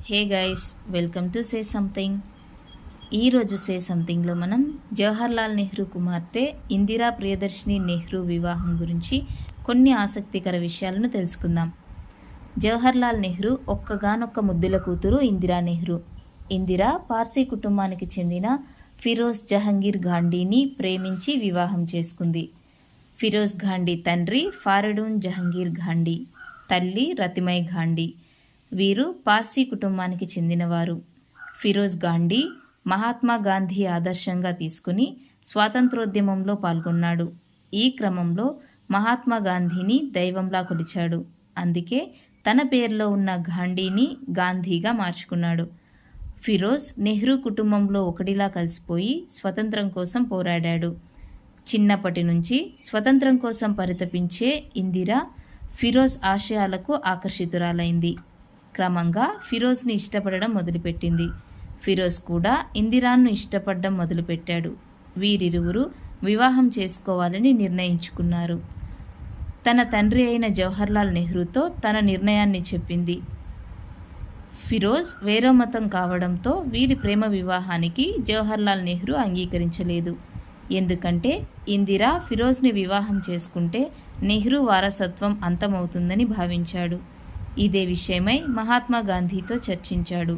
Hey guys, welcome to say something. ఈరోజు సే సంథింగ్లో మనం జవహర్లాల్ నెహ్రూ కుమార్తె ఇందిరా ప్రియదర్శిని నెహ్రూ వివాహం గురించి కొన్ని ఆసక్తికర విషయాలను తెలుసుకుందాం. జవహర్లాల్ నెహ్రూ ఒక్కగానొక్క ముద్దుల కూతురు ఇందిరా నెహ్రూ. ఇందిరా పార్సీ కుటుంబానికి చెందిన ఫిరోజ్ జహంగీర్ ఘాండీని ప్రేమించి వివాహం చేసుకుంది. ఫిరోజ్ ఘాండీ తండ్రి ఫారడూన్ జహంగీర్ ఘాండీ, తల్లి రతిమై ఘాండీ. వీరు పార్సీ కుటుంబానికి చెందినవారు. ఫిరోజ్ ఘాండీ మహాత్మా గాంధీ ఆదర్శంగా తీసుకుని స్వాతంత్రోద్యమంలో పాల్గొన్నాడు. ఈ క్రమంలో మహాత్మా గాంధీని దైవంలా కొలిచాడు. అందుకే తన పేరులో ఉన్న ఘాండీని గాంధీగా మార్చుకున్నాడు. ఫిరోజ్ నెహ్రూ కుటుంబంలో ఒకటిలా కలిసిపోయి స్వతంత్రం కోసం పోరాడాడు. చిన్నప్పటి నుంచి స్వతంత్రం కోసం పరితపించే ఇందిరా ఫిరోజ్ ఆశయాలకు ఆకర్షితురాలైంది. క్రమంగా ఫిరోజ్ని ఇష్టపడడం మొదలుపెట్టింది. ఫిరోజ్ కూడా ఇందిరాను ఇష్టపడడం మొదలుపెట్టాడు. వీరిరువురు వివాహం చేసుకోవాలని నిర్ణయించుకున్నారు. తన తండ్రి అయిన జవహర్లాల్ నెహ్రూతో తన నిర్ణయాన్ని చెప్పింది. ఫిరోజ్ వేరే మతం కావడంతో వీరి ప్రేమ వివాహానికి జవహర్లాల్ నెహ్రూ అంగీకరించలేదు. ఎందుకంటే ఇందిరా ఫిరోజ్ని వివాహం చేసుకుంటే నెహ్రూ వారసత్వం అంతమవుతుందని భావించాడు. ఇదే విషయమై మహాత్మా గాంధీతో చర్చించాడు.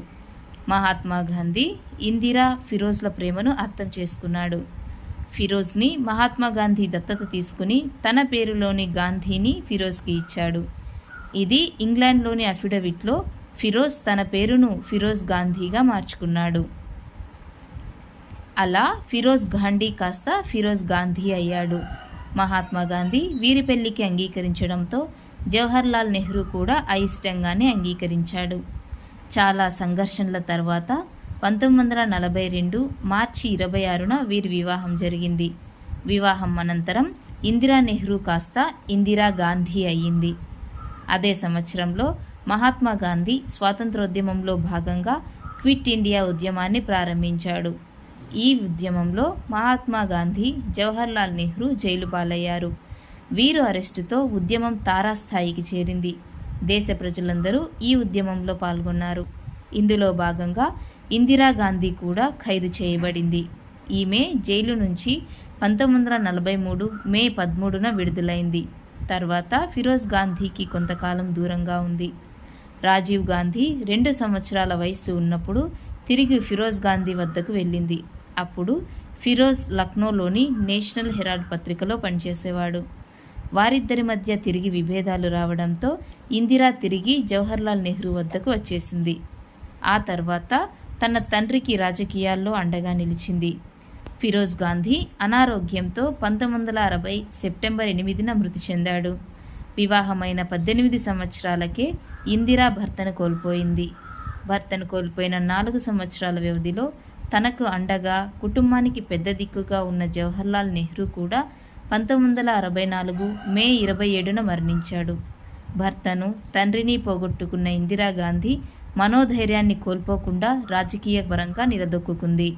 మహాత్మా గాంధీ ఇందిరా ఫిరోజ్ల ప్రేమను అర్థం చేసుకున్నాడు. ఫిరోజ్ని మహాత్మా గాంధీ దత్తత తీసుకుని తన పేరులోని గాంధీని ఫిరోజ్కి ఇచ్చాడు. ఇది ఇంగ్లాండ్లోని అఫిడవిట్లో ఫిరోజ్ తన పేరును ఫిరోజ్ గాంధీగా మార్చుకున్నాడు. అలా ఫిరోజ్ ఘాండీ కాస్త ఫిరోజ్ గాంధీ అయ్యాడు. మహాత్మా గాంధీ వీరి పెళ్లికి అంగీకరించడంతో జవహర్లాల్ నెహ్రూ కూడా అయిష్టంగానే అంగీకరించాడు. చాలా సంఘర్షణల తర్వాత 1942 మార్చి 26న వీరి వివాహం జరిగింది. వివాహం అనంతరం ఇందిరా నెహ్రూ కాస్త ఇందిరా గాంధీ అయ్యింది. అదే సంవత్సరంలో మహాత్మా గాంధీ స్వాతంత్రోద్యమంలో భాగంగా క్విట్ ఇండియా ఉద్యమాన్ని ప్రారంభించాడు. ఈ ఉద్యమంలో మహాత్మా గాంధీ, జవహర్లాల్ నెహ్రూ జైలు పాలయ్యారు. వీరు అరెస్టుతో ఉద్యమం తారాస్థాయికి చేరింది. దేశ ప్రజలందరూ ఈ ఉద్యమంలో పాల్గొన్నారు. ఇందులో భాగంగా ఇందిరాగాంధీ కూడా ఖైదు చేయబడింది. ఈమె జైలు నుంచి 1943 మే 13న విడుదలైంది. తర్వాత ఫిరోజ్ గాంధీకి కొంతకాలం దూరంగా ఉంది. రాజీవ్ గాంధీ 2 సంవత్సరాల వయస్సు ఉన్నప్పుడు తిరిగి ఫిరోజ్ గాంధీ వద్దకు వెళ్ళింది. అప్పుడు ఫిరోజ్ లక్నోలోని నేషనల్ హెరాల్డ్ పత్రికలో పనిచేసేవాడు. వారిద్దరి మధ్య తిరిగి విభేదాలు రావడంతో ఇందిరా తిరిగి జవహర్లాల్ నెహ్రూ వద్దకు వచ్చేసింది. ఆ తర్వాత తన తండ్రికి రాజకీయాల్లో అండగా నిలిచింది. ఫిరోజ్ గాంధీ అనారోగ్యంతో 1960 సెప్టెంబర్ 8న మృతి చెందాడు. వివాహమైన 18 సంవత్సరాలకే ఇందిరా భర్తను కోల్పోయింది. భర్తను కోల్పోయిన 4 సంవత్సరాల వ్యవధిలో తనకు అండగా కుటుంబానికి పెద్ద దిక్కుగా ఉన్న జవహర్లాల్ నెహ్రూ కూడా 1964 మే 27న మరణించాడు. భర్తను, తండ్రిని పోగొట్టుకున్న ఇందిరాగాంధీ మనోధైర్యాన్ని కోల్పోకుండా రాజకీయ పరంగా నిలదొక్కుంది.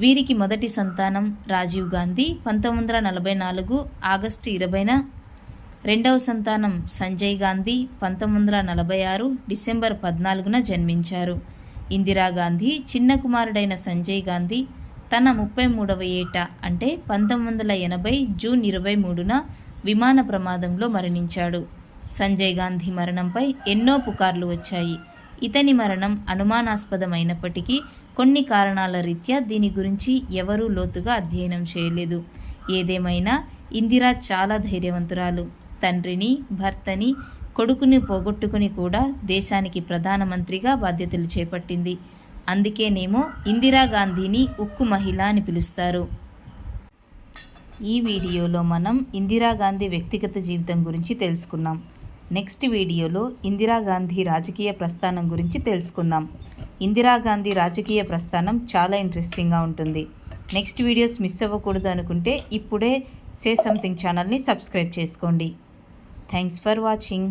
వీరికి మొదటి సంతానం రాజీవ్ గాంధీ 1944 ఆగస్టు 20న, రెండవ సంతానం సంజయ్ గాంధీ 1946 డిసెంబర్ 14న జన్మించారు. ఇందిరాగాంధీ చిన్న కుమారుడైన సంజయ్ గాంధీ తన 33వ ఏట అంటే 1980 జూన్ 23న విమాన ప్రమాదంలో మరణించాడు. సంజయ్ గాంధీ మరణంపై ఎన్నో పుకార్లు వచ్చాయి. ఇతని మరణం అనుమానాస్పదమైనప్పటికీ కొన్ని కారణాల రీత్యా దీని గురించి ఎవరూ లోతుగా అధ్యయనం చేయలేదు. ఏదేమైనా ఇందిరా చాలా ధైర్యవంతురాలు. తండ్రిని, భర్తని, కొడుకుని పోగొట్టుకుని కూడా దేశానికి ప్రధానమంత్రిగా బాధ్యతలు చేపట్టింది. అందుకేనేమో ఇందిరాగాంధీని ఉక్కు మహిళ అని పిలుస్తారు. ఈ వీడియోలో మనం ఇందిరాగాంధీ వ్యక్తిగత జీవితం గురించి తెలుసుకున్నాం. నెక్స్ట్ వీడియోలో ఇందిరాగాంధీ రాజకీయ ప్రస్థానం గురించి తెలుసుకుందాం. ఇందిరాగాంధీ రాజకీయ ప్రస్థానం చాలా ఇంట్రెస్టింగ్గా ఉంటుంది. నెక్స్ట్ వీడియోస్ మిస్ అవ్వకూడదు అనుకుంటే ఇప్పుడే సే సంథింగ్ ఛానల్ని సబ్స్క్రైబ్ చేసుకోండి. Thanks for watching.